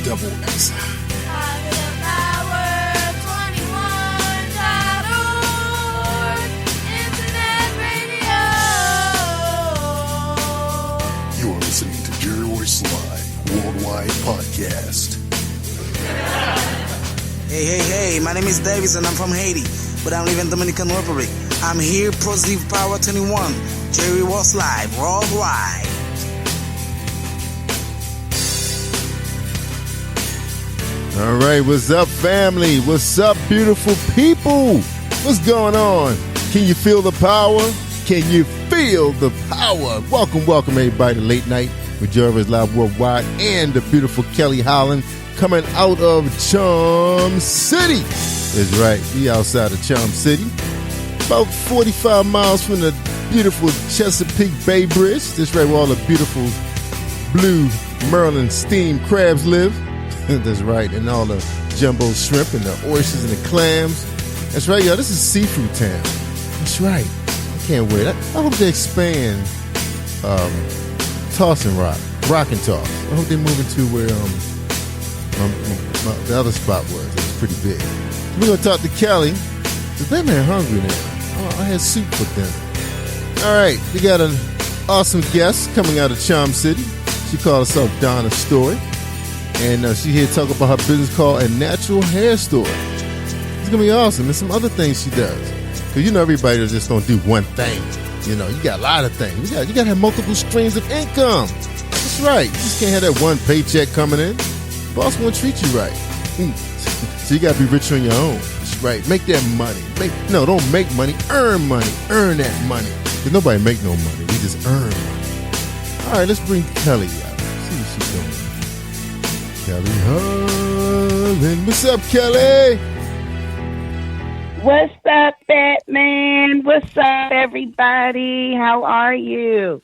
S007. You are listening to Royce Live Worldwide Podcast. Hey, my name is Davis and I'm from Haiti, but I live in Dominican Republic. I'm here, Positive Power 21, Royce Live Worldwide. All right, what's up, family? What's up, beautiful people? What's going on? Can you feel the power? Can you feel the power? Welcome, everybody, to Late Night with Royce Live Worldwide and the beautiful Kelly Holland coming out of Charm City. That's right, we outside of Charm City, about 45 miles from the beautiful Chesapeake Bay Bridge. That's right, where all the beautiful blue Maryland steamed crabs live. That's right, and all the jumbo shrimp and the oysters and the clams. That's right, y'all. This is seafood town. That's right. I can't wait. I hope they expand Toss and Rock and Toss. I hope they move into where the other spot was. It was pretty big. We're gonna talk to Kelly. Cause that man hungry now. I had soup for dinner. All right, we got an awesome guest coming out of Charm City. She called herself Donna Storey. And she here to talk about her business called A Natural Hair Store. It's going to be awesome. And some other things she does. Because you know everybody just don't do one thing. You know, you got a lot of things. You got to have multiple streams of income. That's right. You just can't have that one paycheck coming in. Boss won't treat you right. So you got to be rich on your own. That's right. Make that money. Don't make money. Earn money. Earn that money. Because nobody make no money. We just earn money. All right, let's bring Kelly out. See what she's doing. Kelly Holland. What's up, Kelly? What's up, Batman? What's up, everybody? How are you?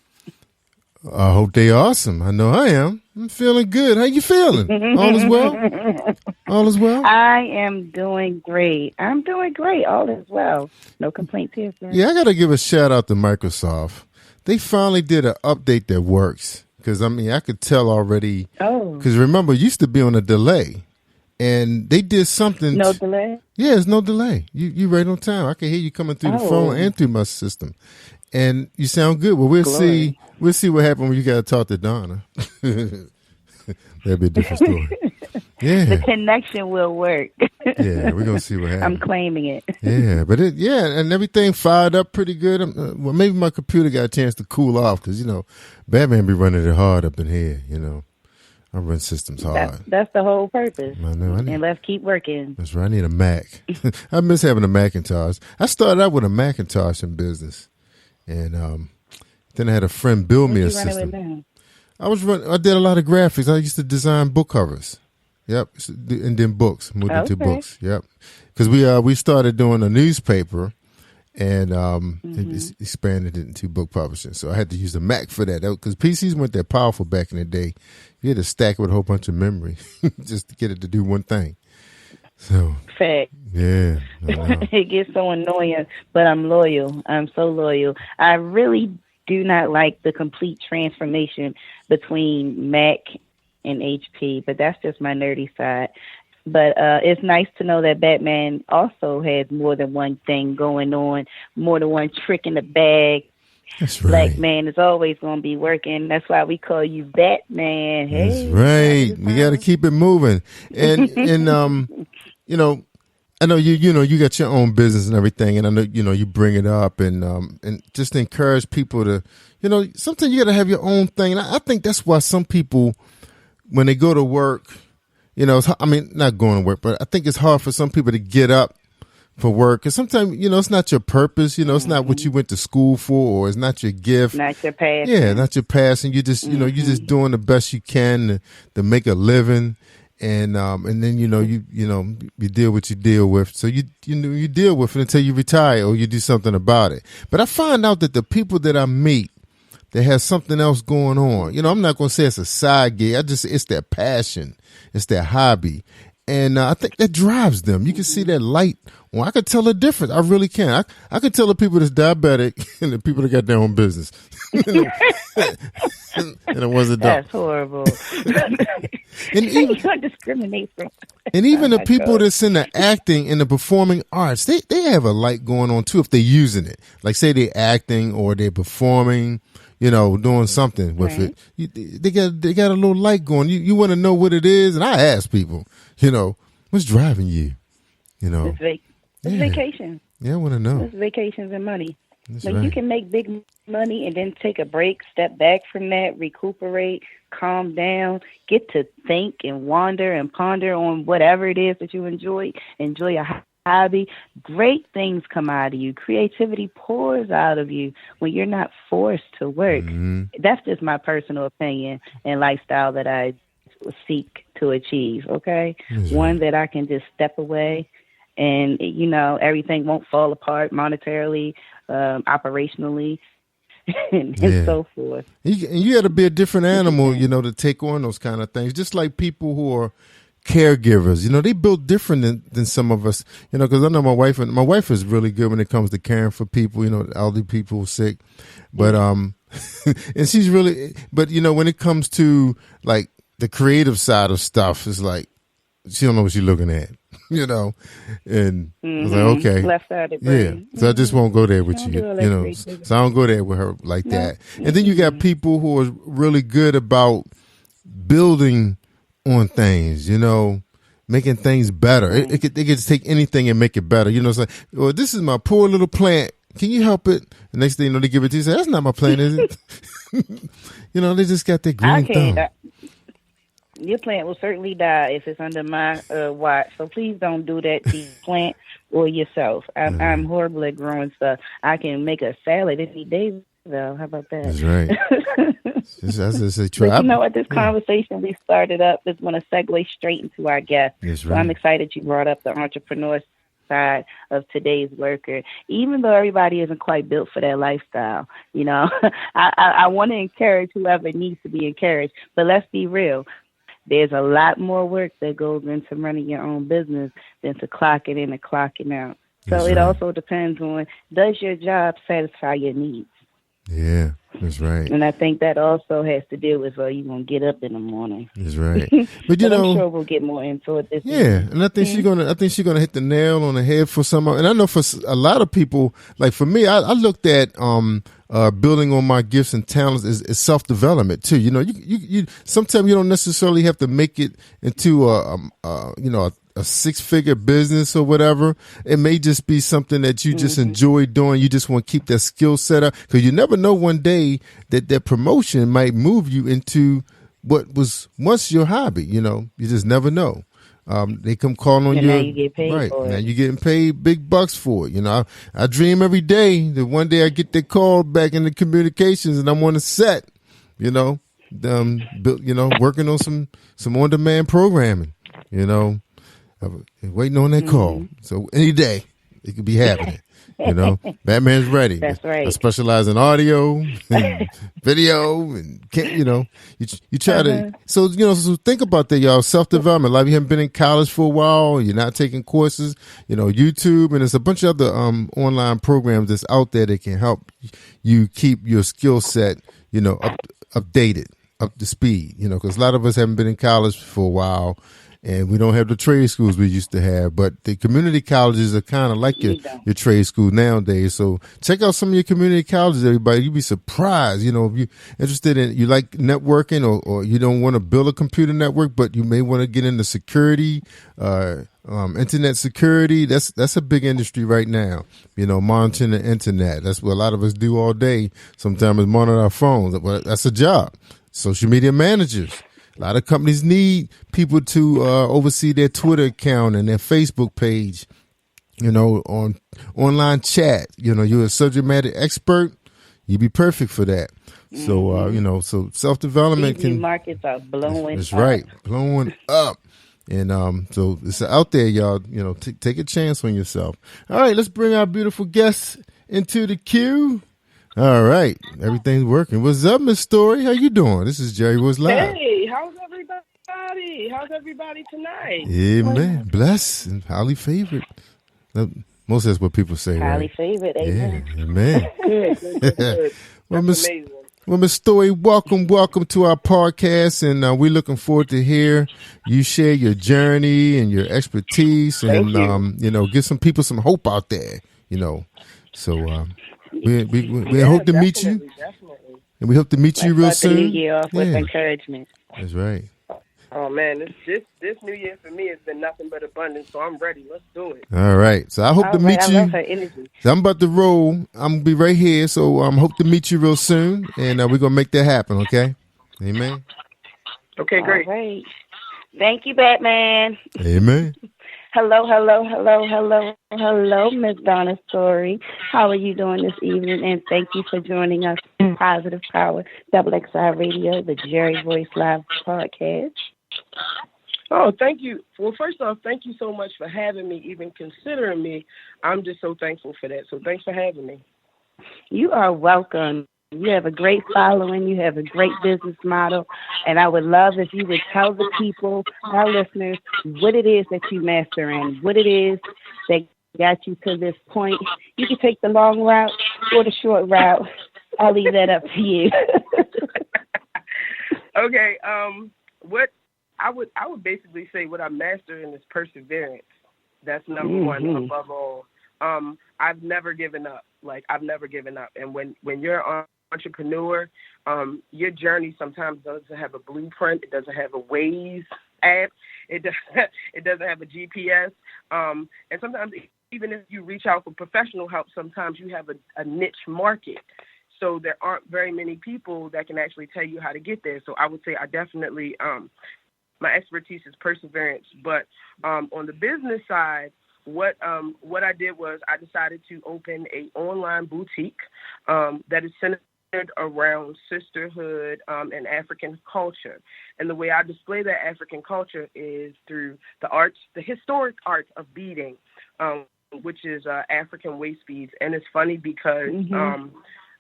I hope they awesome. I know I am. I'm feeling good. How you feeling? All is well? All is well? I am doing great. I'm doing great. All is well. No complaints here, sir. Yeah, I got to give a shout out to Microsoft. They finally did an update that works. Because, I mean, I could tell already. Oh. Because remember, it used to be on a delay. And they did something. No delay? Yeah, there's no delay. You right on time. I can hear you coming through the phone and through my system. And you sound good. Well, we'll see what happens when you got to talk to Donna. That'd be a different story. Yeah. The connection will work. Yeah, we're going to see what happens. I'm claiming it. Yeah, but and everything fired up pretty good. Well, maybe my computer got a chance to cool off because, you know, Batman be running it hard up in here, you know. I run systems hard. That's the whole purpose. I know. And let's keep working. That's right. I need a Mac. I miss having a Macintosh. I started out with a Macintosh in business. And then I had a friend build me a system. I did a lot of graphics. I used to design book covers. Yep, and then books. Moved into books. Yep, because we started doing a newspaper, and expanded it into book publishing. So I had to use a Mac for that because PCs weren't that powerful back in the day. You had to stack it with a whole bunch of memory just to get it to do one thing. So fact. Yeah, it gets so annoying, but I'm loyal. I'm so loyal. I really do not like the complete transformation between Mac and HP, but that's just my nerdy side. But it's nice to know that Batman also has more than one thing going on, more than one trick in the bag. That's right. Black man is always going to be working. That's why we call you Batman. Hey, that's right. We got to keep it moving. And you know, I know you got your own business and everything, and I know you bring it up and just encourage people to, sometimes you got to have your own thing. And I think that's why some people, when they go to work, not going to work, but I think it's hard for some people to get up for work. Because sometimes, it's not your purpose. It's not what you went to school for, or it's not your gift. Not your passion. Yeah, not your passion. You just, you're just doing the best you can to make a living. And then, you deal what you deal with. So you deal with it until you retire or you do something about it. But I find out that the people that I meet that has something else going on, I'm not going to say it's a side gig. It's their passion. It's their hobby. And I think that drives them. You can see that light. Well, I could tell the difference. I really can. I could tell the people that's diabetic and the people that got their own business. And it wasn't That's horrible. And even, you don't discriminate from. and even the people that's in the acting and the performing arts, they have a light going on too if they're using it. Like say they're acting or they're performing, doing something with it. They got a little light going. You want to know what it is, and I ask people, what's driving you? It's vacation. Yeah, I want to know. It's vacations and money. That's Like right. you can make big money and then take a break, step back from that, recuperate, calm down, get to think and wander and ponder on whatever it is that you enjoy a hobby. Great things come out of you. Creativity pours out of you when you're not forced to work. Mm-hmm. That's just my personal opinion and lifestyle that I seek to achieve, okay? That's One that I can just step away and, everything won't fall apart monetarily, operationally, and so forth. You got to be a different animal, to take on those kind of things. Just like people who are caregivers, they build different than some of us, because I know my wife is really good when it comes to caring for people, elderly people who are sick. But, and she's really, but when it comes to like the creative side of stuff, it's like, she don't know what she's looking at, and I was like, okay. Left-sided brain. So I just won't go there with Don't you, do all that creativity. so I don't go there with her like that. And then you got people who are really good about building on things, making things better. They could take anything and make it better. It's like, well, this is my poor little plant. Can you help it? The next thing they give it to you, say, that's not my plant, is it? They just got that green thumb. Your plant will certainly die if it's under my watch. So please don't do that to your plant or yourself. I'm horrible at growing stuff. I can make a salad any day, though. How about that? That's right. Try. But you know what? This conversation we started up is going to segue straight into our guest. That's So right. I'm excited you brought up the entrepreneur side of today's worker. Even though everybody isn't quite built for that lifestyle, I want to encourage whoever needs to be encouraged. But let's be real. There's a lot more work that goes into running your own business than to clock it in and clocking out. So That's it right. also depends on, does your job satisfy your needs? Yeah, that's right. And I think that also has to do with, you're going to get up in the morning. That's right. But I'm sure we'll get more into it this yeah, and I think she's gonna hit the nail on the head for some. And I know for a lot of people, like for me, I looked at building on my gifts and talents is self development too. You sometimes you don't necessarily have to make it into a 6-figure business or whatever. It may just be something that you just enjoy doing. You just want to keep that skill set up, because you never know one day that promotion might move you into what was once your hobby. You just never know. They come calling on you. Now you get paid right. for it. Now you're getting paid big bucks for it. I dream every day that one day I get that call back in the communications and I'm on a set, working on some on-demand programming, waiting on that call. So any day it could be happening. Batman's ready. That's right. I specialize in audio and video, and you try to. So think about that, y'all. Self-development. Like you haven't been in college for a while, you're not taking courses. YouTube, and there's a bunch of other online programs that's out there that can help you keep your skill set, updated, up to speed. Because a lot of us haven't been in college for a while. And we don't have the trade schools we used to have, but the community colleges are kind of like your trade school nowadays. So check out some of your community colleges, everybody. You'd be surprised, if you're interested in, you like networking or you don't want to build a computer network, but you may want to get into security, internet security. That's a big industry right now. Monitoring the internet. That's what a lot of us do all day. Sometimes is monitor our phones. Well, that's a job. Social media managers. A lot of companies need people to oversee their Twitter account and their Facebook page, on online chat. You're a subject matter expert. You'd be perfect for that. So, so self-development These markets are blowing That's up. right. Blowing up. And so it's out there, y'all. Take a chance on yourself. All right, let's bring our beautiful guests into the queue. All right, everything's working. What's up, Miss Storey? How you doing? This is Jerry Woods Live. Hey, how's everybody everybody? How's everybody tonight? Amen. Blessed and highly favored. Most that's what people say, Highly right? favored. Amen. Yeah, amen. Good. Well, That's amazing. Well, Ms. Storey, welcome to our podcast, and we're looking forward to hear you share your journey and your expertise, and give some people some hope out there. So we hope to meet you, definitely. and we hope to meet you real Start the new soon. year off with encouragement. That's right. Oh man, this new year for me has been nothing but abundance. So I'm ready. Let's do it. All right. So I hope to meet you. I love her energy. So I'm about to roll. I'm gonna be right here. So hope to meet you real soon, and we're gonna make that happen. Okay. Amen. Okay, great. All right. Thank you, Batman. Amen. Hello, Miss Donna Storey. How are you doing this evening? And thank you for joining us in Positive Power, XXI Radio, the Jerry Royce Live podcast. Oh, thank you. Well, first off, thank you so much for having me, even considering me. I'm just so thankful for that. So thanks for having me. You are welcome. You have a great following. You have a great business model. And I would love if you would tell the people, our listeners, what it is that you master in, what it is that got you to this point. You can take the long route or the short route. I'll leave that up to you. Okay. What I would basically say what I master in is perseverance. That's number one above all. I've never given up. I've never given up. And when you're an entrepreneur, your journey sometimes doesn't have a blueprint. It doesn't have a Waze app. It doesn't have a GPS. And sometimes even if you reach out for professional help, sometimes you have a niche market. So there aren't very many people that can actually tell you how to get there. So I would say I definitely, my expertise is perseverance. But on the business side, what I did was I decided to open an online boutique that is centered around sisterhood and African culture. And the way I display that African culture is through the historic art of beading, which is African waist beads. And it's funny because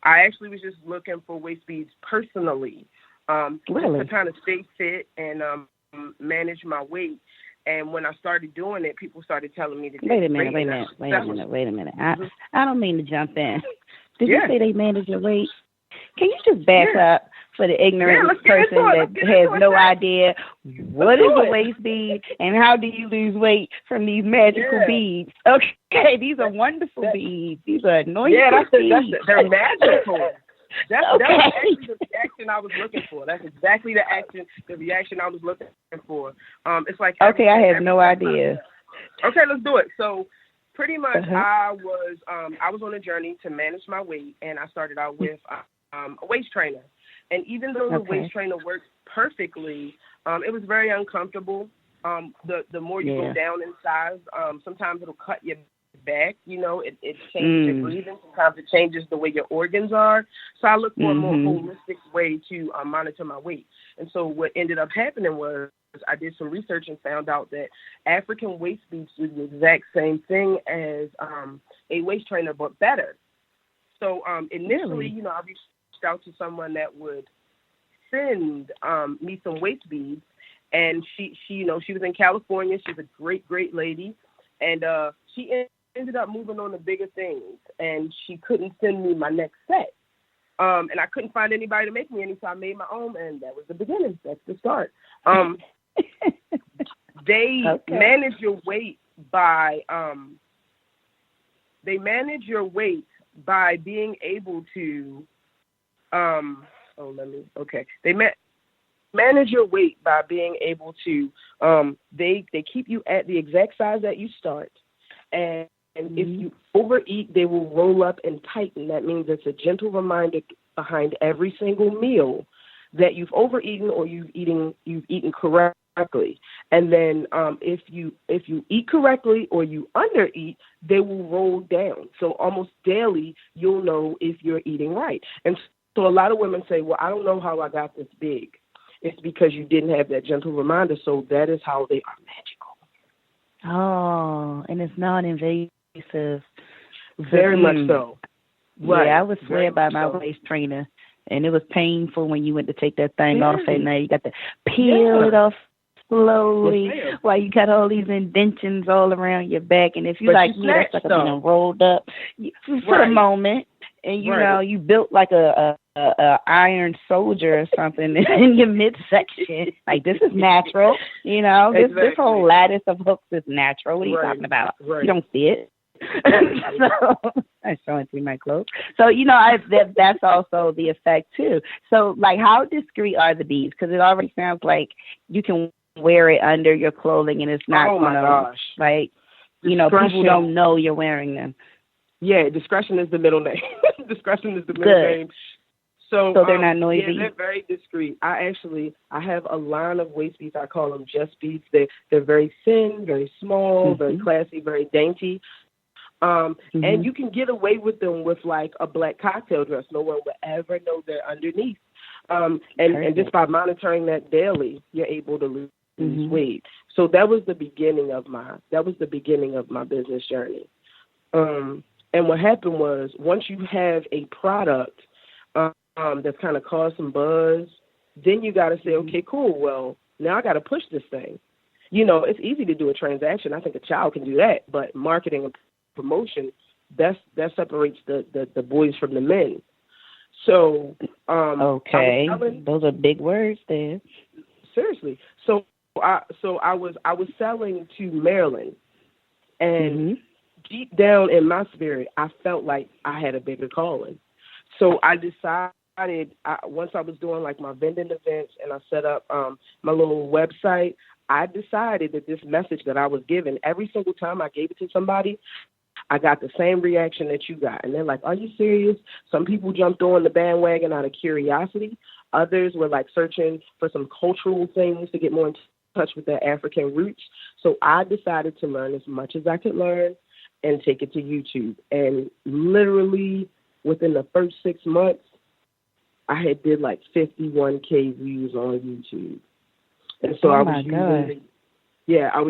I actually was just looking for waist beads personally, really? to kind of stay fit and manage my weight. And when I started doing it, people started telling me to Wait a minute. I don't mean to jump in. Did you say they manage your weight? Can you just back up for the ignorant person that has no idea what is a waist bead and how do you lose weight from these magical beads? Okay, these are wonderful beads. These are anointed beads. They're magical. That was actually the reaction I was looking for. That's exactly the reaction I was looking for. It's like I have no idea. Okay, let's do it. So pretty much I was on a journey to manage my weight, and I started out with a waist trainer. And even though the waist trainer works perfectly, it was very uncomfortable. The more you go down in size, sometimes it'll cut your back, it changes your breathing. Sometimes it changes the way your organs are. So I look for a more holistic way to monitor my weight. And so what ended up happening was I did some research and found out that African waist beads do the exact same thing as a waist trainer, but better. So initially, I reached out to someone that would send me some waist beads, and she was in California. She's a great lady, and she ended up moving on to bigger things, and she couldn't send me my next set. And I couldn't find anybody to make me any, so I made my own, and that was the beginning. That's the start. They manage your weight by being able to they manage your weight by being able to they keep you at the exact size that you start, and if you overeat, they will roll up and tighten. That means it's a gentle reminder behind every single meal that you've overeaten or you've eaten correctly. And then if you eat correctly or you undereat, they will roll down. So almost daily, you'll know if you're eating right. And so a lot of women say, well, I don't know how I got this big. It's because you didn't have that gentle reminder. So that is how they are magical. Oh, and it's non-invasive. Very much so. Right. Yeah, I was swear by my waist trainer, and it was painful when you went to take that thing off at night. You got to peel it off slowly Yes, ma'am. while you got all these indentions all around your back. And if you But like you me, that's snatched like being some. rolled up for Right. the moment. And you Right. know, you built like a iron soldier or something in your midsection. Like, this is natural. You know, this whole Exactly. lattice of hooks is natural. What are you Right. talking about? Right. You don't see it. So I'm showing through my clothes. So that's also the effect too. So like, how discreet are the beads? Because it already sounds like you can wear it under your clothing and it's not Oh my gosh. like, you know, people Discretion. don't know you're wearing them. Yeah, discretion is the middle name. Discretion is the middle Good. name. So they're not noisy. Yeah, they're very discreet. I have a line of waist beads. I call them just beads. They're very thin, very small, very classy, very dainty. And you can get away with them with like a black cocktail dress. No one will ever know they're underneath. And just by monitoring that daily, you're able to lose weight. So that was the beginning of my business journey. And what happened was, once you have a product that's kind of caused some buzz, then you got to say, okay, cool. Well, now I got to push this thing. You know, it's easy to do a transaction. I think a child can do that, but marketing and promotion, that separates the boys from the men. So, okay, those are big words there. Seriously. So I was selling to Maryland, and deep down in my spirit, I felt like I had a bigger calling. So I decided, once I was doing like my vending events and I set up my little website, I decided that this message that I was giving, every single time I gave it to somebody, I got the same reaction that you got. And they're like, are you serious? Some people jumped on the bandwagon out of curiosity. Others were like searching for some cultural things to get more in touch with their African roots. So I decided to learn as much as I could learn and take it to YouTube. And literally within the first 6 months, I had did like 51K views on YouTube. And so I was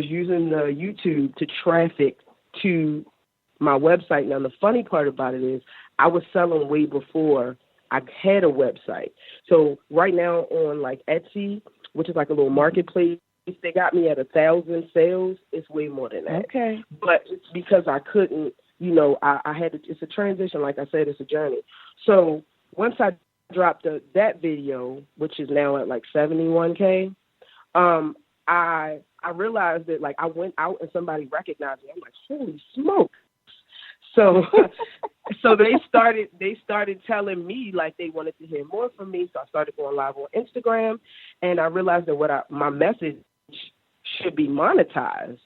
using the YouTube to traffic to my website. Now, the funny part about it is I was selling way before I had a website. So right now on like Etsy, which is like a little marketplace, they got me at 1,000 sales. It's way more than that. Okay. But it's because I couldn't, you know, I had to, it's a transition. Like I said, it's a journey. So once I dropped that video, which is now at like 71K, I realized that like I went out and somebody recognized me. I'm like, holy smoke. So they started telling me like they wanted to hear more from me. So I started going live on Instagram, and I realized that my message should be monetized.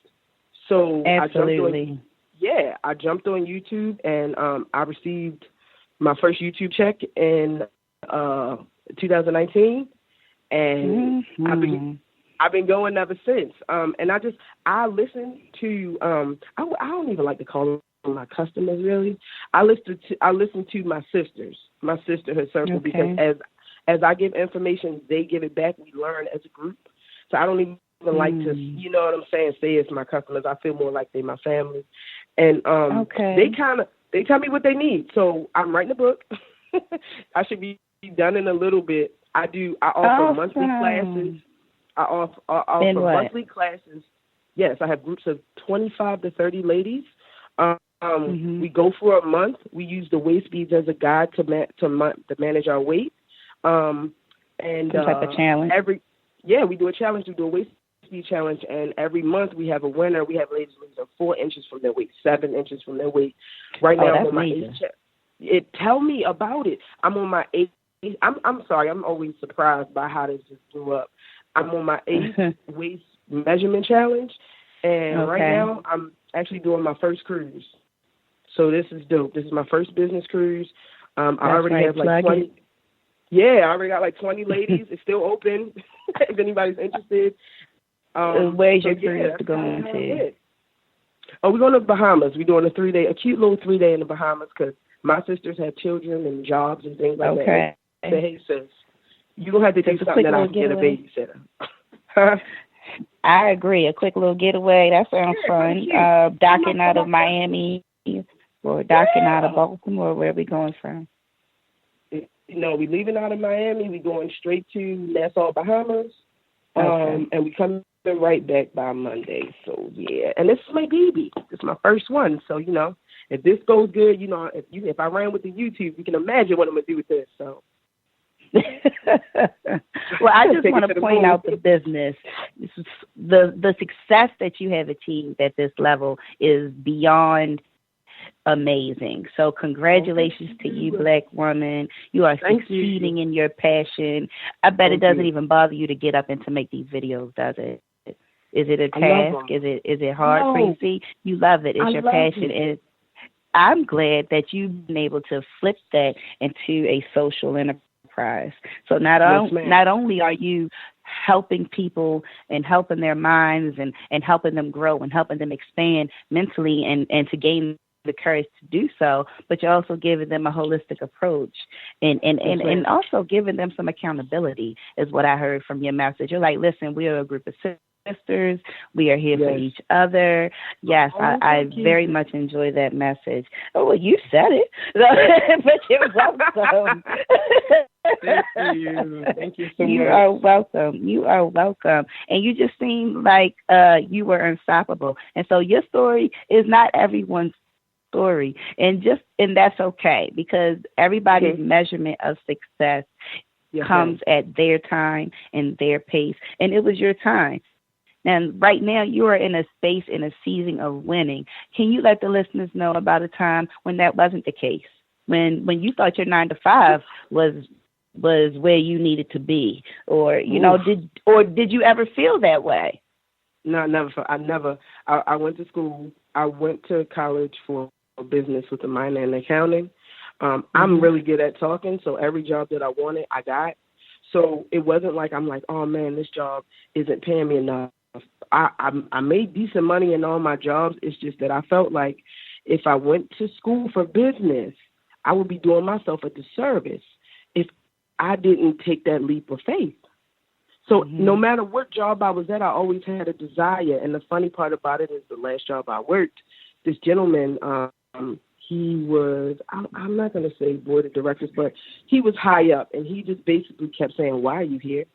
So absolutely. I jumped on YouTube, and I received my first YouTube check in 2019, and I've been going ever since. And I listen to I don't even like to call them my customers really. I listen to my sisters, my sisterhood circle, because as I give information, they give it back. We learn as a group. So I don't even like to, you know what I'm saying, say it's my customers. I feel more like they're my family. And they tell me what they need. So I'm writing a book. I should be done in a little bit. I offer monthly classes. I offer monthly classes. Yes, I have groups of 25 to 30 ladies. We go for a month. We use the waist beads as a guide to manage our weight. And some type of challenge. We do a challenge. We do a waist bead challenge, and every month we have a winner. We have ladies losing 4 inches from their weight, 7 inches from their weight. Right now, I'm on my 8th. Tell me about it. I'm on my 8th. I'm sorry. I'm always surprised by how this just blew up. I'm on my 8th waist measurement challenge, and right now I'm actually doing my first cruise. So this is dope. This is my first business cruise. I already have like 20. Yeah, I already got like 20 ladies. It's still open if anybody's interested. Where's your cruise going to? Oh, we're going to the Bahamas. We're doing a cute little 3-day in the Bahamas because my sisters have children and jobs and things like that. Say, hey, sis, you're going to have to do something that I can get a babysitter. I agree. A quick little getaway. That sounds fun. Docking out of Miami or docking out of Baltimore. Where are we going from? No, we're leaving out of Miami. We're going straight to Nassau, Bahamas. And we come right back by Monday. So yeah, and this is my baby. This is my first one. So if this goes good, if I ran with the YouTube, you can imagine what I'm gonna do with this. So. Well, I just want to point out the business. The success that you have achieved at this level is beyond amazing. So congratulations to you, Black woman. You are succeeding in your passion. I bet it doesn't even bother you to get up and to make these videos, does it? Is it a task? Is it hard for you? See, you love it. It's your passion. And I'm glad that you've been able to flip that into a social enterprise. So not only are you helping people and helping their minds and helping them grow and helping them expand mentally and to gain the courage to do so, but you're also giving them a holistic approach and also giving them some accountability is what I heard from your message. You're like, listen, we are a group of sisters. We are here for each other. Yes, I very much enjoy that message. Oh, well, you said it. But you're welcome. Thank you so much. You are welcome. You are welcome. And you just seem like you were unstoppable. And so your story is not everyone's story. And that's okay, because everybody's measurement of success comes at their time and their pace. And it was your time. And right now you are in a space, in a season of winning. Can you let the listeners know about a time when that wasn't the case? When you thought your 9 to 5 was where you needed to be, or did you ever feel that way? No, never. I went to school. I went to college for business with a minor in accounting. I'm really good at talking, so every job that I wanted, I got. So it wasn't like I'm like, oh man, this job isn't paying me enough. I made decent money in all my jobs. It's just that I felt like if I went to school for business, I would be doing myself a disservice if I didn't take that leap of faith. So no matter what job I was at, I always had a desire. And the funny part about it is the last job I worked, this gentleman, he was, I'm not going to say board of directors, but he was high up. And he just basically kept saying, why are you here?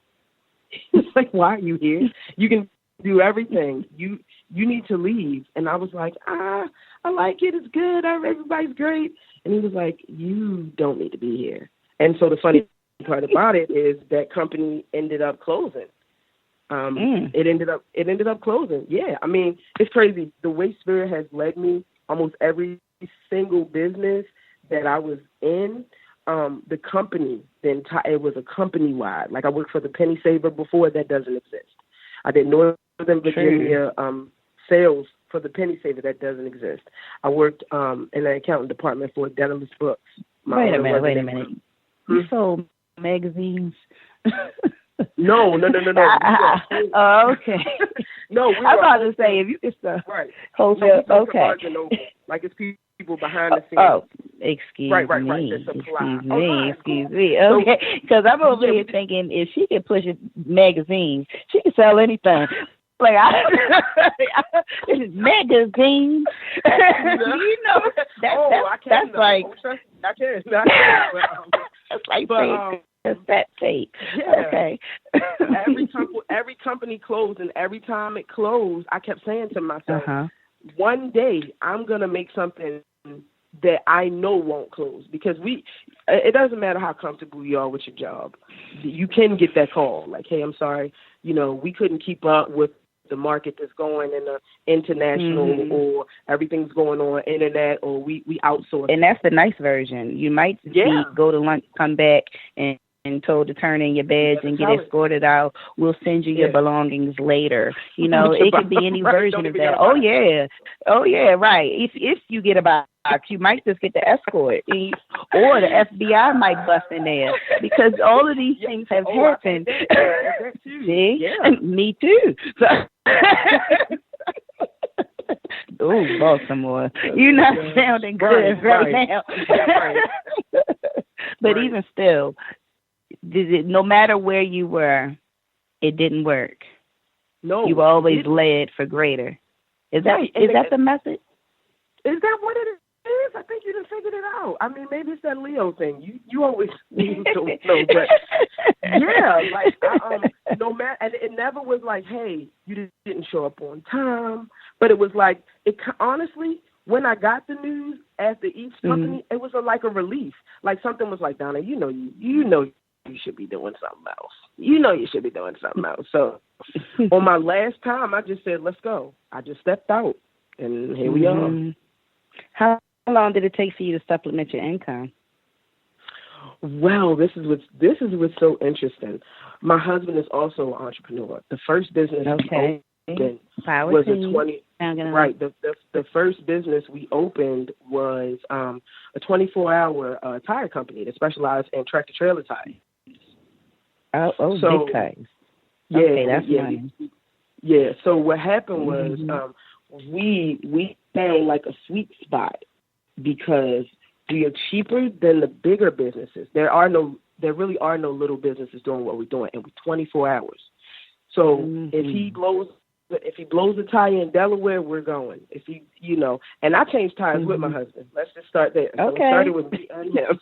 It's like, why are you here? You can do everything. You need to leave. And I was like, I like it. It's good. Everybody's great. And he was like, you don't need to be here. And so the funny part about it is that company ended up closing. It ended up closing. Yeah. I mean, it's crazy. The way Spirit has led me, almost every single business that I was in, the company, it was a company-wide. Like I worked for the Penny Saver before. That doesn't exist. I did Northern Virginia sales for the Penny Saver. That doesn't exist. I worked in an accounting department for Dennis Books. Wait a minute. You sold magazines? No. Oh, okay. No, I was about to say, if you could start wholesale, okay. Like it's people behind the scenes. Oh, excuse me. Excuse me. Okay, because I'm over here thinking if she can push magazines, she can sell anything. Like magazines. That's like I can. That's like that tape. Yeah. Okay. every company closed, and every time it closed, I kept saying to myself, one day I'm gonna make something that I know won't close, because it doesn't matter how comfortable you are with your job. You can get that call like, hey, I'm sorry, we couldn't keep up with the market that's going in the international, or everything's going on internet, or we outsource. And that's the nice version. You might go to lunch, come back, and told to turn in your badge and get escorted out. We'll send you your belongings later. It could be any version of that. Oh yeah, right. If you get a box, you might just get the escort, or the FBI might bust in there, because all of these things have happened. See? Yeah. Me too. So, oh, Baltimore, you're not sounding good right now. But even still, no matter where you were, it didn't work. No, you were always led for greater. Is that the message? Is that what it is. I think you done figured it out. I mean, maybe it's that Leo thing. You always don't know, but yeah, like no matter, and it never was like, hey, you didn't show up on time. But it was like, honestly, when I got the news after each company, it was like a relief. Like something was like, Donna, you know you should be doing something else. You know you should be doing something else. So on my last time, I just said, let's go. I just stepped out, and here we are. How long did it take for you to supplement your income? Well, this is what's so interesting. My husband is also an entrepreneur. The first business we opened was a 20. Right. The first business we opened was a 24-hour tire company that specialized in tractor trailer tires. Oh, so, big tires. Yeah, okay, that's money. Yeah. So what happened was we found like a sweet spot because we are cheaper than the bigger businesses. There really are no little businesses doing what we're doing, and we're 24 hours. So if he blows a tire in Delaware, we're going. If he, and I changed tires with my husband. Let's just start there. So it started with me and him.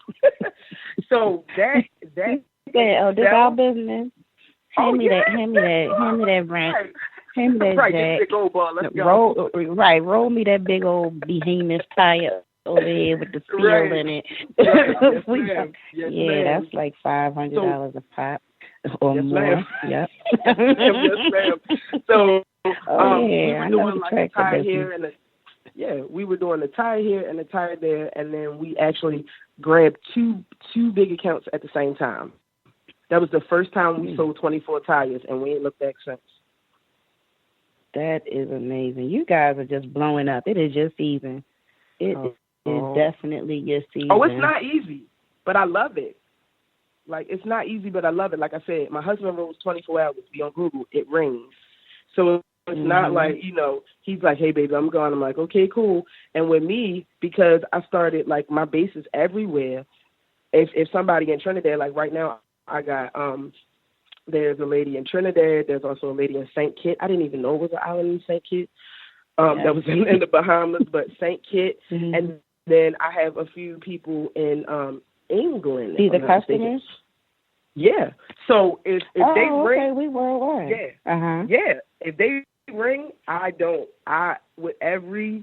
So that this our business. Hand me that branch. Hand me that right, jack. big old ball. Let's go. Roll me that big old behemoth tire over here with the steel in it. Yes, that's like $500 a pop or more. Ma'am. Yep. Yes, ma'am. So we were doing like a tire here and we were doing a tire here and a tire there, and then we actually grabbed two big accounts at the same time. That was the first time we sold 24 tires, and we ain't looked back since. That is amazing. You guys are just blowing up. It is your season. It is definitely your season. Oh, it's not easy, but I love it. Like, it's not easy, but I love it. Like I said, my husband rolls 24 hours. Be on Google. It rings. So it's not like, he's like, hey, baby, I'm gone. I'm like, okay, cool. And with me, because I started, like, my base is everywhere. If somebody in Trinidad, like right now, I got, there's a lady in Trinidad. There's also a lady in St. Kitts. I didn't even know it was an island in St. Kitts. That was in the Bahamas, but St. Kitts. And then I have a few people in England. These are customers? Yeah. So if they ring. Okay, we worldwide. Yeah. Yeah. If they ring, with every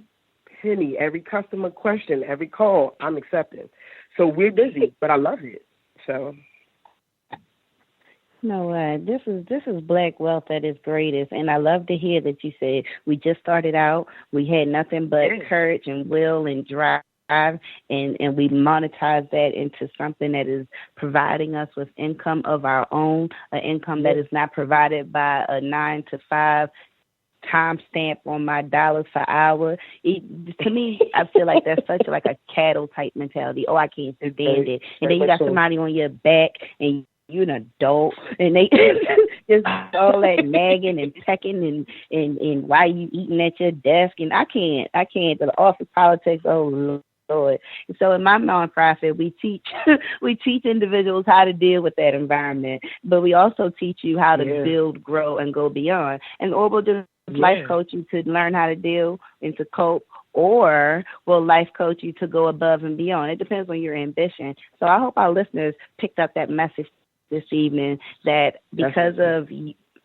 penny, every customer question, every call, I'm accepting. So we're busy, but I love it. So. No, this is Black wealth at its greatest, and I love to hear that you said we just started out. We had nothing but courage and will and drive, and we monetize that into something that is providing us with income of our own, an income that is not provided by a 9-to-5 timestamp on my dollars per hour. To me, I feel like that's such like a cattle type mentality. Oh, I can't stand it, and then you got somebody on your back and you're an adult, and they just all that nagging and pecking and why you eating at your desk, and I can't. The office politics, oh Lord. And so in my nonprofit, we teach individuals how to deal with that environment, but we also teach you how to build, grow, and go beyond. And or we'll just life coach you to learn how to deal and to cope, or will life coach you to go above and beyond. It depends on your ambition. So I hope our listeners picked up that message this evening, that because of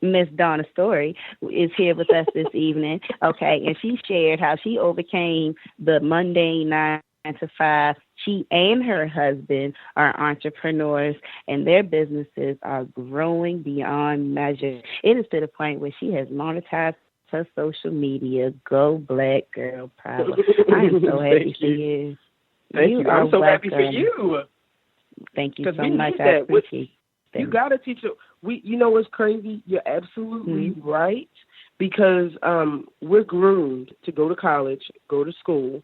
Miss Donna Storey is here with us this evening, okay, and she shared how she overcame the mundane 9-to-5. She and her husband are entrepreneurs, and their businesses are growing beyond measure. It is to the point where she has monetized her social media. Go Black girl power. I am so happy for you. Thank you. I'm so happy for you. Thank you so much. I appreciate it. You got to teach it. You know what's crazy? You're absolutely right, because we're groomed to go to college, go to school,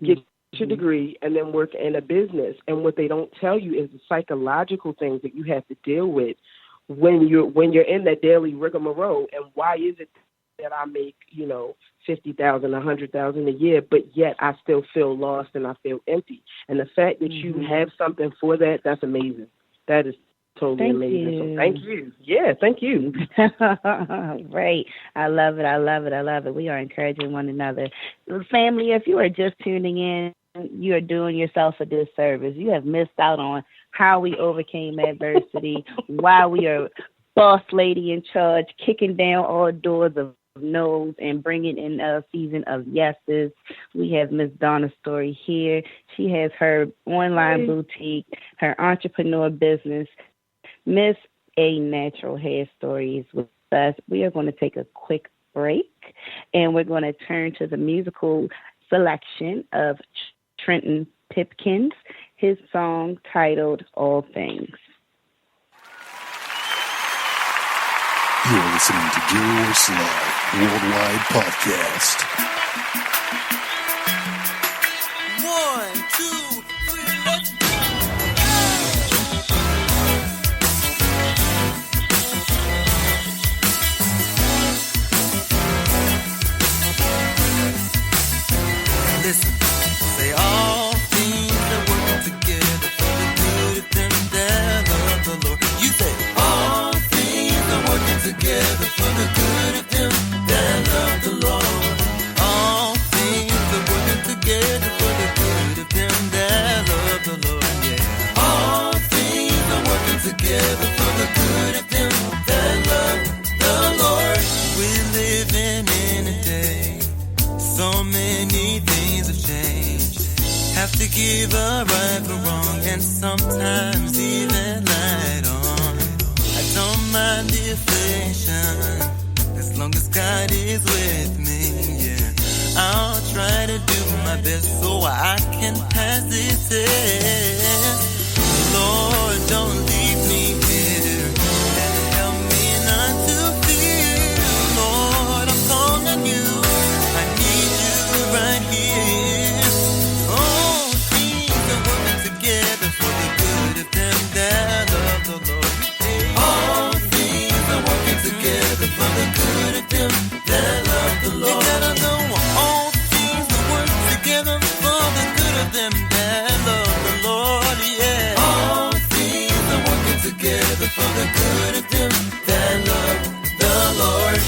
get your degree, and then work in a business. And what they don't tell you is the psychological things that you have to deal with when you're in that daily rigmarole. And why is it that I make $50,000, $100,000 a year, but yet I still feel lost and I feel empty? And the fact that you have something for that, that's amazing. That is totally Thank amazing. you. So thank you. Yeah, thank you. Right. I love it. I love it. I love it. We are encouraging one another. Family, if you are just tuning in, you are doing yourself a disservice. You have missed out on how we overcame adversity, why we are boss lady in charge, kicking down all doors of no's and bringing in a season of yeses. We have Miss Donna Storey here. She has her online boutique, her entrepreneur business. Miss A Natural Hair Story is with us. We are going to take a quick break, and we're going to turn to the musical selection of Trenton Pipkins, his song titled All Things. You're listening to Jerry Royce Live Worldwide Podcast. 1, 2, 3, let's go. Listen, say all things are working together for the good of them that love the Lord. You say all things are working together for the good of them that love the Lord. All things are working together for the good of them that love the Lord. Yeah. All things are working together for the good of them that love the Lord. We're living in a day, so many things have changed. Have to give a right for wrong, and sometimes even light on. I don't mind the affliction, as long as God is with me, yeah. I'll try to do my best so I can pass this test. Lord, don't leave me here, and help me not to fear. Lord, I'm calling you, I need you right here. All things are working together for the good of them that love the Lord. All things are working together for the good of them that love the Lord. You gotta know all things are working together for the good of them that love the Lord, yeah. All things are working together for the good of them that love the Lord.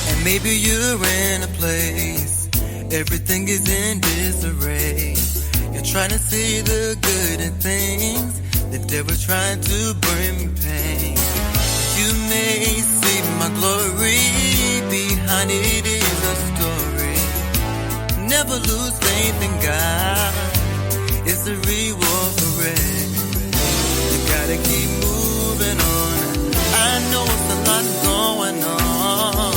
And maybe you're in a place, everything is in disarray. You're trying to see the good in things, the devil trying to bring me pain. You may see my glory, behind it is a story. Never lose faith in God, it's the reward for it. You gotta keep moving on. I know it's a lot going on,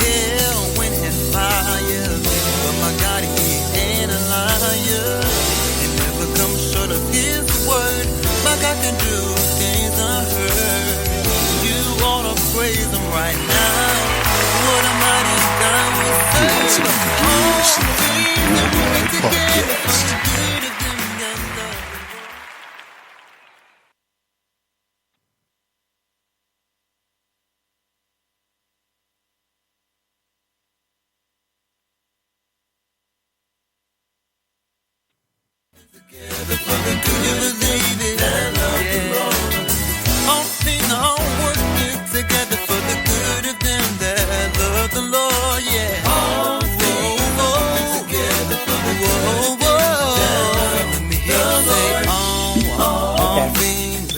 hell, wind and fire, but my God, he ain't a liar. He never comes short of his word. My God can do things unheard. You ought to praise him right now. What a mighty God we You're serve. listening to Jerry Royce Live Worldwide Podcast. Good of them that love the Lord. Together for the good of them that love the Lord. All things are working together for the good of them that love the Lord, yeah. All things are working together for the good of them that love the Lord. All things.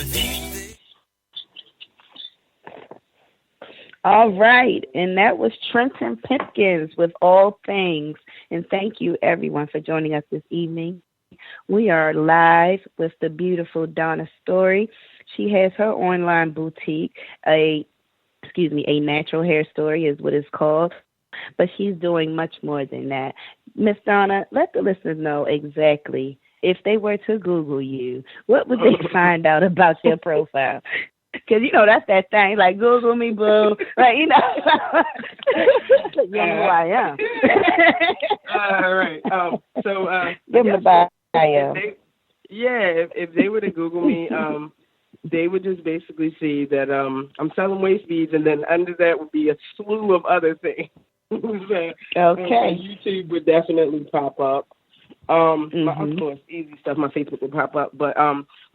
All right, and that was Trenton Pipkins with All Things. And thank you, everyone, for joining us this evening. We are live with the beautiful Donna Storey. She has her online boutique, a natural hair story is what it's called, but she's doing much more than that. Miss Donna, let the listeners know exactly, if they were to Google you, what would they find out about your profile? Because, that's that thing, like, Google me, boo. Right, you know who I am. All right. Give them the bio. If they were to Google me, they would just basically see that I'm selling waist beads, and then under that would be a slew of other things. Okay. YouTube would definitely pop up. Of course, easy stuff. My Facebook would pop up. But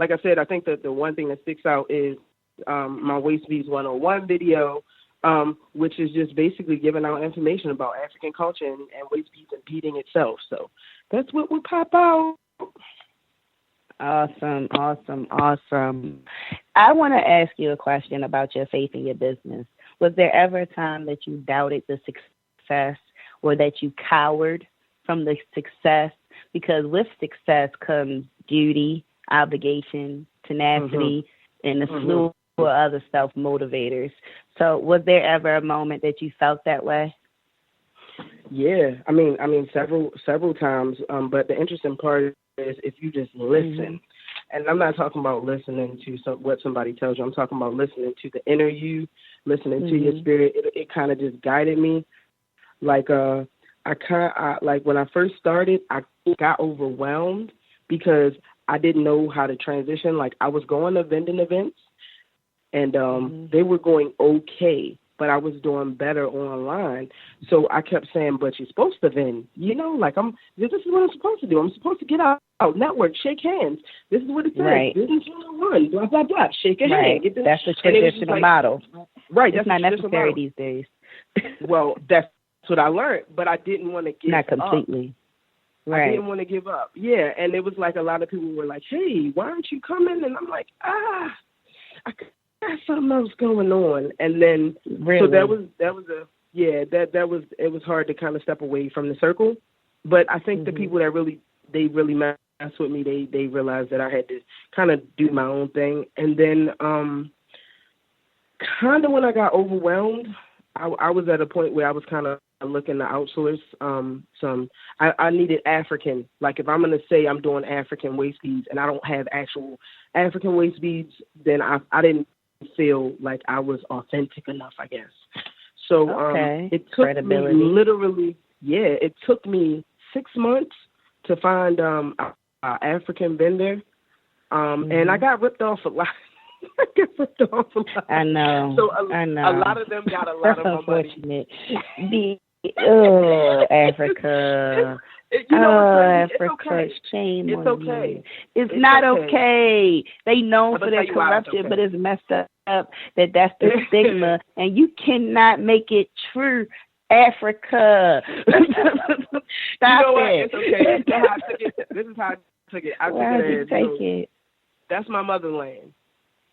like I said, I think that the one thing that sticks out is my Waist Beads 101 video, which is just basically giving out information about African culture and waist beads and beading itself. So that's what will pop out. Awesome, awesome, awesome. I want to ask you a question about your faith in your business. Was there ever a time that you doubted the success or that you cowered from the success? Because with success comes duty, obligation, tenacity, and a slew of other self-motivators. So was there ever a moment that you felt that way? Yeah, I mean, several times. But the interesting part is if you just listen, and I'm not talking about listening to what somebody tells you. I'm talking about listening to the inner you, listening to your spirit. It kind of just guided me. Like like when I first started, I got overwhelmed because I didn't know how to transition. Like I was going to vending events, and they were going okay, but I was doing better online. So I kept saying, but you're supposed to vend, like this is what I'm supposed to do. I'm supposed to get out, network, shake hands. This is what it says. Right. Business 101, blah, blah, blah. Shake a hand. Get That's the traditional model. Right. It's not necessary these days. Well, that's what I learned, but I didn't want to give up. Not completely. Right. I didn't want to give up. Yeah, and it was like a lot of people were like, hey, why aren't you coming? And I'm like, I got something else going on. And then, really? So it was hard to kind of step away from the circle. But I think the people that really mess with me, they realized that I had to kind of do my own thing. And then kind of when I got overwhelmed, I was at a point where I was kind of looking to outsource I needed African. Like if I'm going to say I'm doing African waist beads and I don't have actual African waist beads, then I didn't feel like I was authentic enough, I guess. So it took it took me 6 months to find an African vendor. And I got ripped off a lot. I know. So I know. A lot of them got a lot of my money. Africa. Africa. Shame it's on okay. you. It's not okay. They known for their corruption, but it's messed up that's the stigma, and you cannot make it true. Africa. Stop it. It's okay. This is how I took it. Why did you take it? That's my motherland.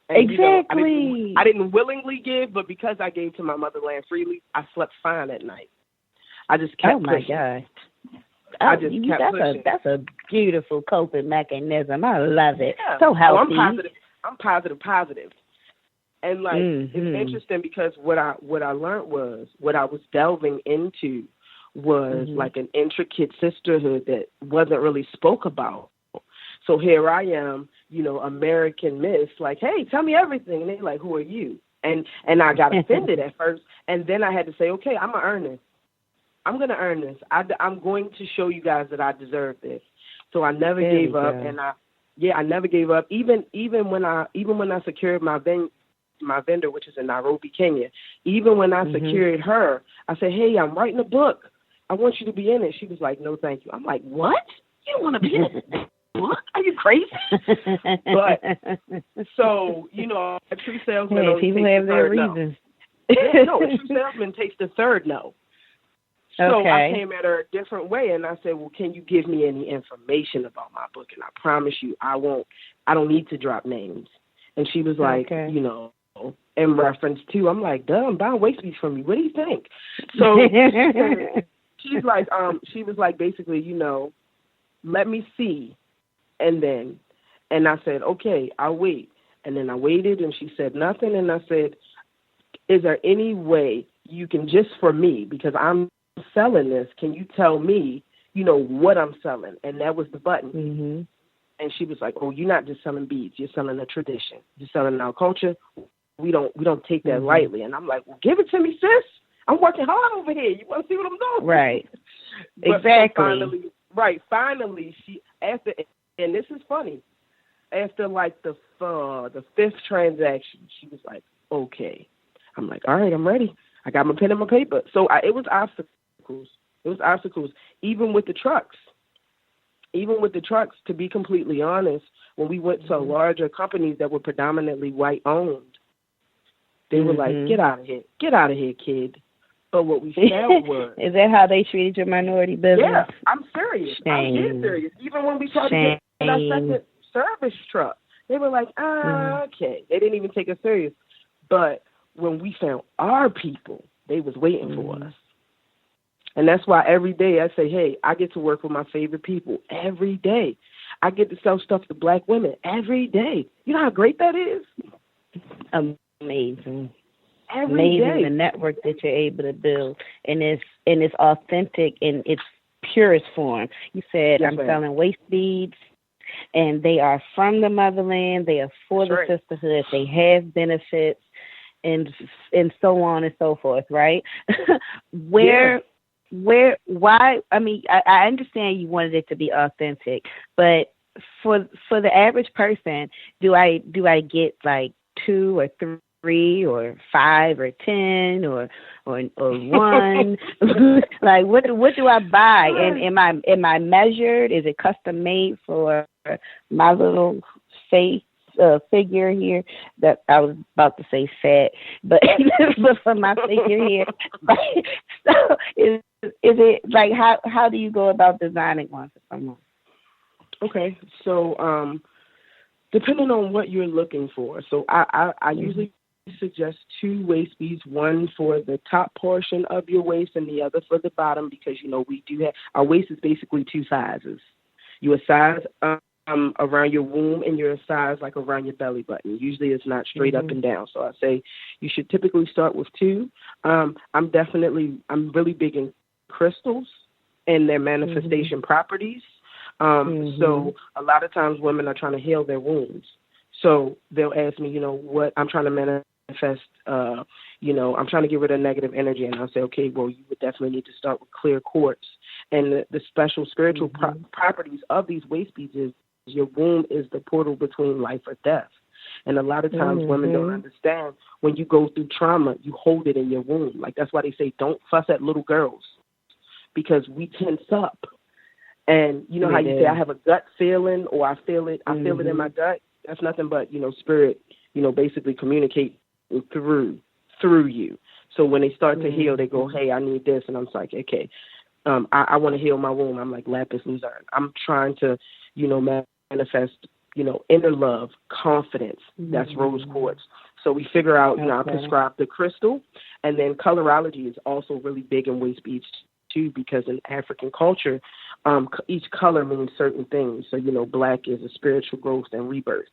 And, exactly. I didn't willingly give, but because I gave to my motherland freely, I slept fine at night. I just kept pushing. God. I just kept pushing. That's a beautiful coping mechanism. I love it. Yeah. So healthy. I'm positive. And like it's interesting because what I learned was what I was delving into was like an intricate sisterhood that wasn't really spoke about. So here I am, American Miss, like, hey, tell me everything. And they're like, who are you? And I got offended at first. And then I had to say, okay, I'm going to earn this. I'm going to earn this. I'm going to show you guys that I deserve this. So I never gave up. And I never gave up. Even when I secured my vendor, which is in Nairobi, Kenya, even when I secured her, I said, hey, I'm writing a book. I want you to be in it. She was like, no, thank you. I'm like, what? You don't want to be in it? What? Are you crazy? But so a true salesman only people takes have the their third reasons. No, a true salesman takes the third no. So I came at her a different way, and I said, well, can you give me any information about my book? And I promise you, I don't need to drop names. And she was like, in reference to, I'm like, duh, I'm buying waist beads from you. What do you think? So she was like, basically, let me see. And I said, okay, I'll wait. And then I waited, and she said nothing. And I said, is there any way you can, just for me, because I'm selling this, can you tell me, what I'm selling? And that was the button. Mm-hmm. And she was like, oh, you're not just selling beads. You're selling a tradition. You're selling our culture. We don't take that lightly. And I'm like, well, give it to me, sis. I'm working hard over here. You want to see what I'm doing? Right. But exactly. Finally, she, after, and this is funny, after like the fifth transaction, she was like, okay. I'm like, all right, I'm ready. I got my pen and my paper. So it was obstacles. Even with the trucks. To be completely honest, when we went to larger companies that were predominantly white-owned, They were like, get out of here, kid. But what we found was... Is that how they treated your minority business? Yeah, I'm serious. I'm dead serious. Even when we tried to get our second service truck, they were like, okay. They didn't even take us serious. But when we found our people, they was waiting for us. And that's why every day I say, hey, I get to work with my favorite people every day. I get to sell stuff to black women every day. You know how great that is? Amazing. Every day. The network that you're able to build, and it's authentic in its purest form. You said, yes, I'm ma'am. selling waist beads, and they are from the motherland. They are for the sisterhood. They have benefits, and so on and so forth. Right? Why? I mean, I understand you wanted it to be authentic, but for the average person, do I get like 2 or 3 or 5 or 10 or 1? Like what do I buy? And am I measured? Is it custom made for my little face figure here? That I was about to say fat, but for my figure here. So is it like how do you go about designing one for someone? Okay, so depending on what you're looking for, so I usually suggest 2 waist beads, one for the top portion of your waist and the other for the bottom, because we do have our waist is basically 2 sizes. You're a size around your womb, and you're a size like around your belly button. Usually it's not straight up and down. So I say you should typically start with 2. I'm really big in crystals and their manifestation properties. So a lot of times women are trying to heal their wounds. So they'll ask me, what I'm trying to manifest, I'm trying to get rid of negative energy. And I'll say, okay, well, you would definitely need to start with clear quartz. And the special spiritual properties of these waist beads is your womb is the portal between life or death. And a lot of times women don't understand when you go through trauma, you hold it in your womb. Like that's why they say don't fuss at little girls, because we tense up. And you know how you say, I have a gut feeling, or I feel it in my gut. That's nothing but, spirit, basically communicate through you. So when they start to heal, they go, hey, I need this. And I'm like, okay, I want to heal my womb. I'm like lapis lazuli. I'm trying to, manifest, inner love, confidence. That's rose quartz. So we figure out, I prescribe the crystal. And then colorology is also really big in waist beads too, because in African culture, each color means certain things. So, black is a spiritual growth and rebirth.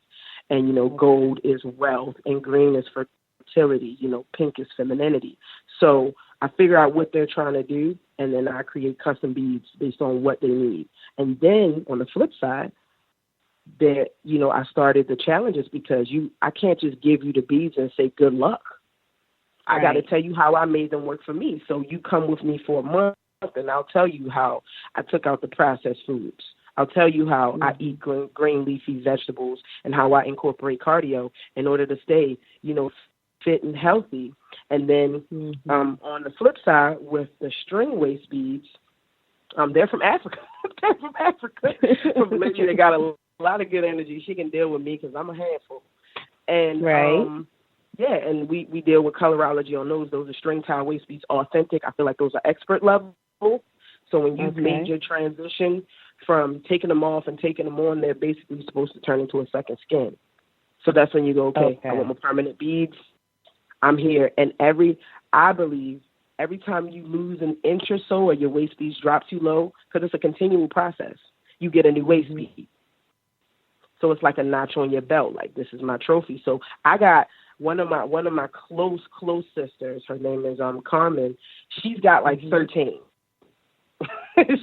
And, gold is wealth, and green is fertility. Pink is femininity. So I figure out what they're trying to do, and then I create custom beads based on what they need. And then on the flip side, that, I started the challenges, because I can't just give you the beads and say good luck. I got to tell you how I made them work for me. So you come with me for a month, and I'll tell you how I took out the processed foods. I'll tell you how I eat green leafy vegetables, and how I incorporate cardio in order to stay, fit and healthy. And then on the flip side, with the string waist beads, they're from Africa. They're from Africa. From a lady that got a lot of good energy. She can deal with me because I'm a handful. And and we deal with colorology on those. Those are string tie waist beads, authentic. I feel like those are expert level. So when you've made your transition from taking them off and taking them on, they're basically supposed to turn into a second skin. So that's when you go, okay. I want my permanent beads. I'm here. And I believe every time you lose an inch or so, or your waist beads drop too low, because it's a continual process, you get a new waist bead. So it's like a notch on your belt. Like, this is my trophy. So I got one of my close sisters. Her name is Carmen. She's got like 13.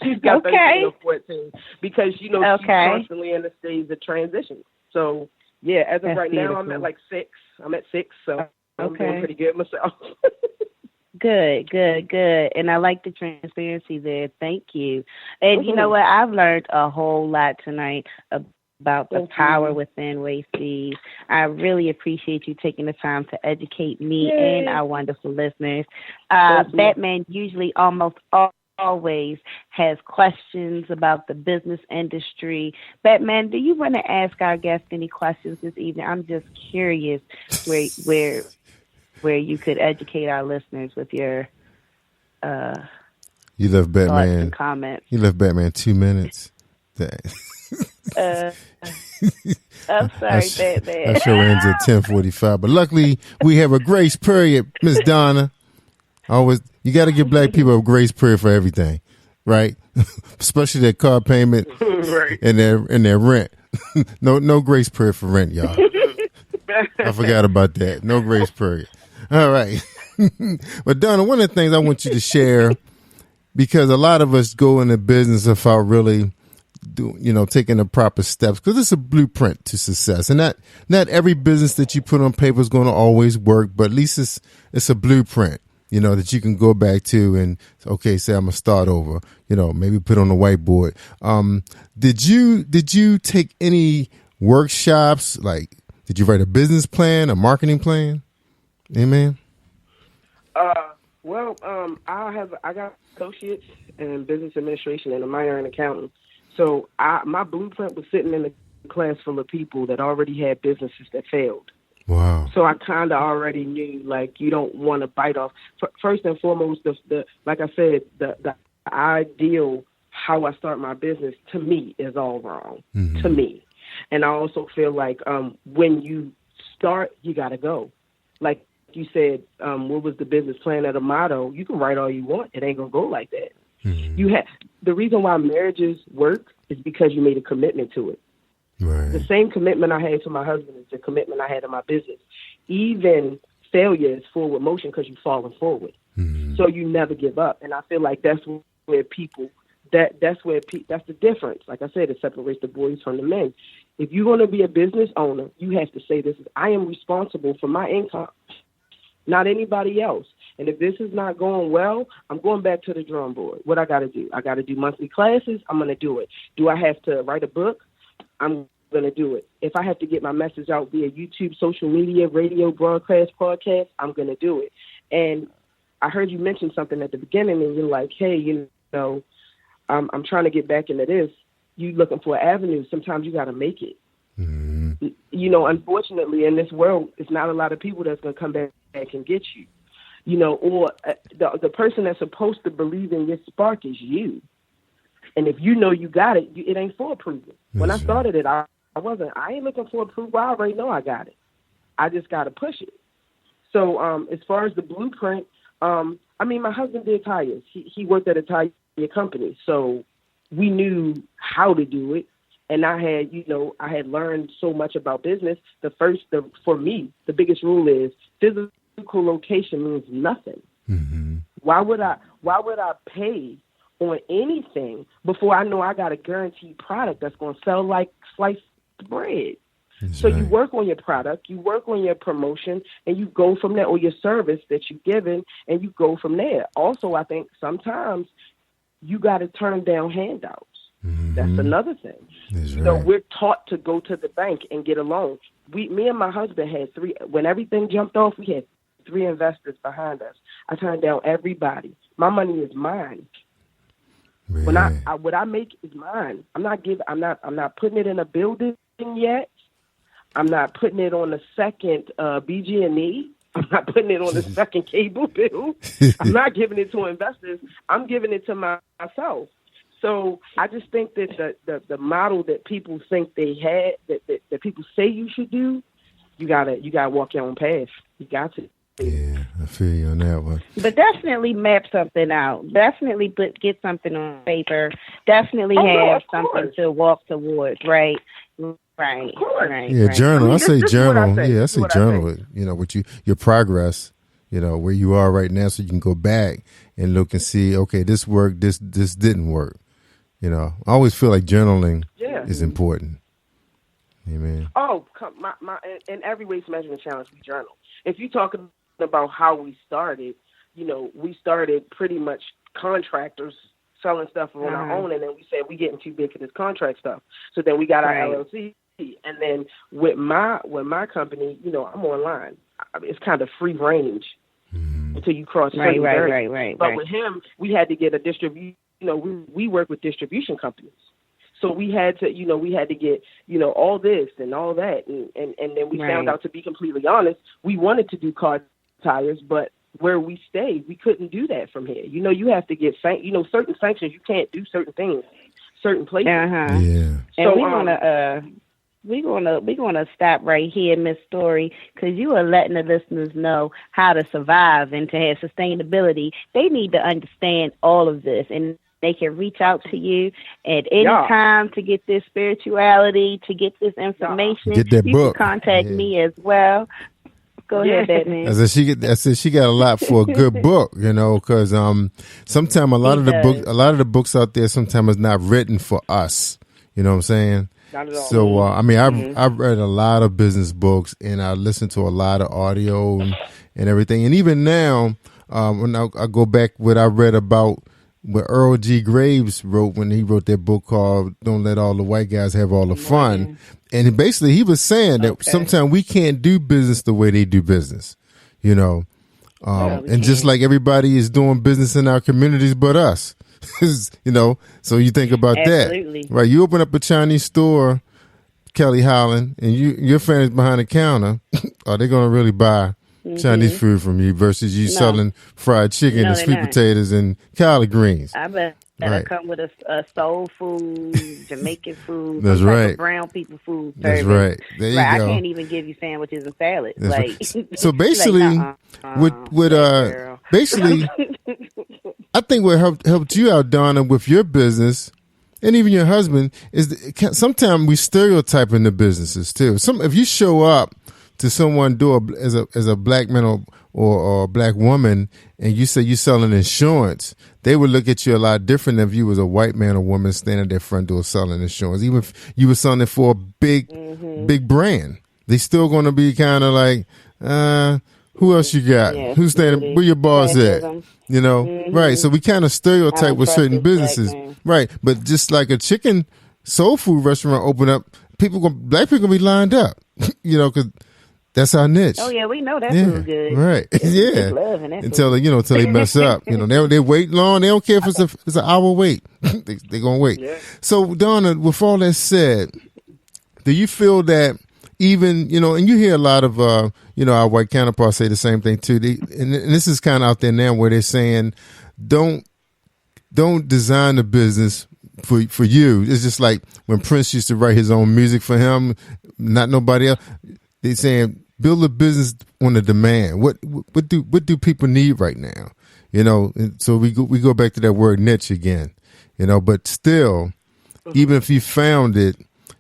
She's got 13 or 14, because she's constantly in the stage of transition. So yeah, as of right now, I'm at like 6. I'm at 6, so I'm doing pretty good myself. Good. And I like the transparency there. Thank you. And you know what? I've learned a whole lot tonight about the power within waist beads. I really appreciate you taking the time to educate me and our wonderful listeners. Batman usually almost always has questions about the business industry. Batman, do you want to ask our guests any questions this evening? I'm just curious where where you could educate our listeners with your You left thoughts Batman. and comments. You left Batman 2 minutes. Dang. I'm sorry, Batman. That show ends at 10:45. But luckily, we have a grace period, Miss Donna. Always, you got to give black people a grace period for everything, right? Especially their car payment Right. and their rent. No grace period for rent, y'all. I forgot about that. No grace period. All right. But Donna, one of the things I want you to share, because a lot of us go into business without really taking the proper steps, because it's a blueprint to success. And not every business that you put on paper is going to always work, but at least it's a blueprint, that you can go back to and, okay, say I'm going to start over, maybe put on the whiteboard. Did you take any workshops? Like, did you write a business plan, a marketing plan? Amen. Well, I got associates in business administration and a minor in accounting. So my blueprint was sitting in a class full of people that already had businesses that failed. Wow. So I kind of already knew, like, you don't want to bite off. First and foremost, the like I said, the ideal how I start my business, to me, is all wrong. Mm-hmm. To me. And I also feel like when you start, you got to go. Like you said, what was the business plan or the motto? You can write all you want. It ain't going to go like that. Mm-hmm. The reason why marriages work is because you made a commitment to it. Right. The same commitment I had to my husband is the commitment I had to my business. Even failure is forward motion because you're falling forward. Mm-hmm. So you never give up. And I feel like that's where people, that's the difference. Like I said, it separates the boys from the men. If you're going to be a business owner, you have to say I am responsible for my income, not anybody else. And if this is not going well, I'm going back to the drawing board. What I got to do? I got to do monthly classes. I'm going to do it. Do I have to write a book? I'm going to do it. If I have to get my message out via YouTube, social media, radio, broadcast, podcast, I'm going to do it. And I heard you mention something at the beginning, and you're like, hey, I'm trying to get back into this. You looking for an avenue. Sometimes you got to make it. Mm-hmm. Unfortunately, in this world, it's not a lot of people that's going to come back and get you. Or the person that's supposed to believe in your spark is you. And if you know you got it, it ain't for approval. When I started it, I ain't looking for approval. I already know I got it. I just got to push it. So as far as the blueprint, my husband did tires. He worked at a tire company. So we knew how to do it. And I had learned so much about business. For me, the biggest rule is physical location means nothing. Mm-hmm. Why would I pay on anything before I know I got a guaranteed product that's going to sell like sliced bread? That's so right. You work on your product, you work on your promotion, and you go from there, or your service that you're giving, and you go from there. Also, I think sometimes you got to turn down handouts. Mm-hmm. That's another thing. That's right. We're taught to go to the bank and get a loan. Me and my husband had 3. When everything jumped off, we had 3 investors behind us. I turned down everybody. My money is mine. Man. When what I make is mine. I'm not putting it in a building yet. I'm not putting it on the second BG&E. I'm not putting it on the second cable bill. I'm not giving it to investors. I'm giving it to myself. So I just think that the model that people think they had, that people say you should do, you gotta walk your own path. You got to. Yeah, I feel you on that one. But definitely map something out. Definitely get something on paper. Definitely have something to walk towards. Right. Right. Right. Yeah, right. journal. I say journal. I say journal. With your progress. Where you are right now, so you can go back and look and see. Okay, this worked. This didn't work. I always feel like journaling is important. Amen. Oh, in every waste measurement challenge, we journal. If you're talking about how we started, we started pretty much contractors selling stuff on our own, and then we said we getting too big for this contract stuff. So then we got our LLC, and then with my company, I'm online. It's kind of free range until you cross. Right. But with him, we had to get a distribution. We work with distribution companies. So we had to get, all this and all that. And then we found out, to be completely honest, we wanted to do car tires, but where we stay, we couldn't do that from here. You know, you have to get certain sanctions. You can't do certain things, certain places. Yeah. And So we're gonna stop right here, Miss Storey, because you are letting the listeners know how to survive and to have sustainability. They need to understand all of this, and they can reach out to you at any time to get this spirituality, to get this information. Get that you book. can contact me as well. Go ahead, Batman. I said she got a lot for a good book, you know, because sometimes a lot of the books out there sometimes is not written for us. You know what I'm saying? Not at all. So I've read a lot of business books, and I listen to a lot of audio and everything. And even now, when I go back, what I read about what Earl G. Graves wrote when he wrote that book called "Don't Let All the White Guys Have All the Fun," and basically he was saying that sometimes we can't do business the way they do business, you know, and just like everybody is doing business in our communities, but us, you know. So you think about that, right? You open up a Chinese store, Kelly Holland, and your family's behind the counter. Are they going to really buy Chinese food from you versus you selling fried chicken and sweet potatoes and collard greens? I bet that'll come with a soul food, Jamaican food. That's right. Brown people food. That's right. There you go. I can't even give you sandwiches and salads. So basically, basically, I think what helped you out, Donna, with your business, and even your husband, is sometimes we stereotype in the businesses too. If you show up to someone door as a black man or a black woman, and you say you're selling insurance, they would look at you a lot different than if you was a white man or woman standing at their front door selling insurance. Even if you were selling it for a big brand, they still going to be kind of like, who else you got? Who's standing? Where your boss at? You know, right? So we kind of stereotype with certain businesses, right? But just like a chicken soul food restaurant open up, black people gonna be lined up, you know, because that's our niche. Oh yeah, we know that food's good. Right. Yeah. Until they mess up. You know, they wait long. They don't care if it's an hour wait. They gonna wait. Yeah. So Donna, with all that said, do you feel that even, you know, and you hear a lot of our white counterparts say the same thing too. And this is kind of out there now where they're saying, don't design the business for you. It's just like when Prince used to write his own music for him, not nobody else. They're saying build a business on the demand. What do people need right now? You know, and so we go back to that word niche again. You know, but still, even if you found it,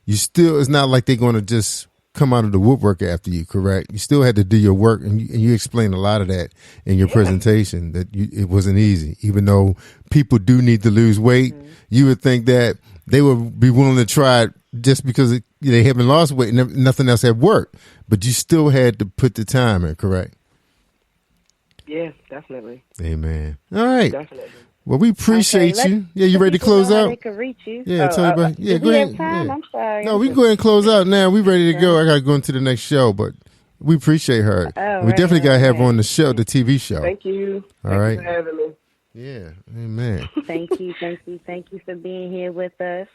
it's not like they're going to just come out of the woodwork after you. Correct? You still had to do your work, and you explained a lot of that in your presentation. That it wasn't easy, even though people do need to lose weight. You would think that they would be willing to try it just because they haven't lost weight and nothing else had worked, but you still had to put the time in, correct? Yeah, definitely. Amen. All right. Definitely. Well, we appreciate you. Yeah, you ready to close out? They can reach you. Yeah, tell everybody. Yeah, go ahead. Time? Yeah. I'm sorry. No, we can go ahead and close out now. We ready to go. I got to go into the next show, but we appreciate her. We definitely got to have her on the show, the TV show. Thank you. All right. Thanks for having me. Yeah. Amen. Thank you for being here with us.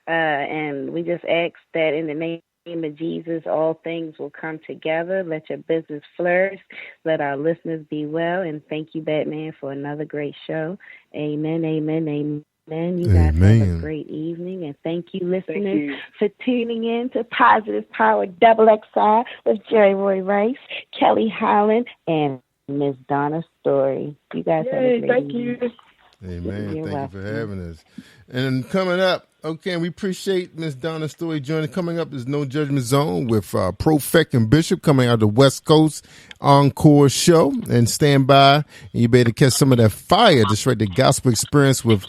And we just ask that in the name of Jesus, all things will come together. Let your business flourish. Let our listeners be well. And thank you, Batman, for another great show. Amen, amen, amen. You guys have a great evening. And thank you, listeners, for tuning in to Positive Power Double XI with Jerry Royce, Kelly Holland, and Miss Donna Storey. You guys have a great evening. Thank you. Amen. Thank you for having us. And coming up, okay, we appreciate Miss Donna Storey joining. Coming up is No Judgment Zone with Profect and Bishop coming out of the West Coast Encore show. And stand by, and you better catch some of that fire, just right, the gospel experience with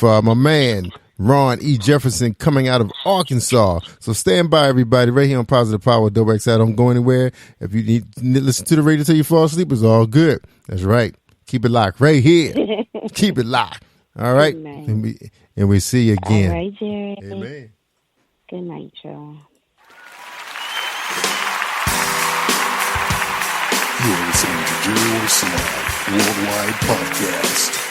my man Ron E. Jefferson coming out of Arkansas. So stand by, everybody, right here on Positive Power Double XI. Don't go anywhere. If you need to listen to the radio till you fall asleep, it's all good. That's right. Keep it locked right here. Keep it locked. All right. And we see you again. All right, Jerry. Amen. Good night, y'all. You're listening to Jerry Royce Live Worldwide Podcast.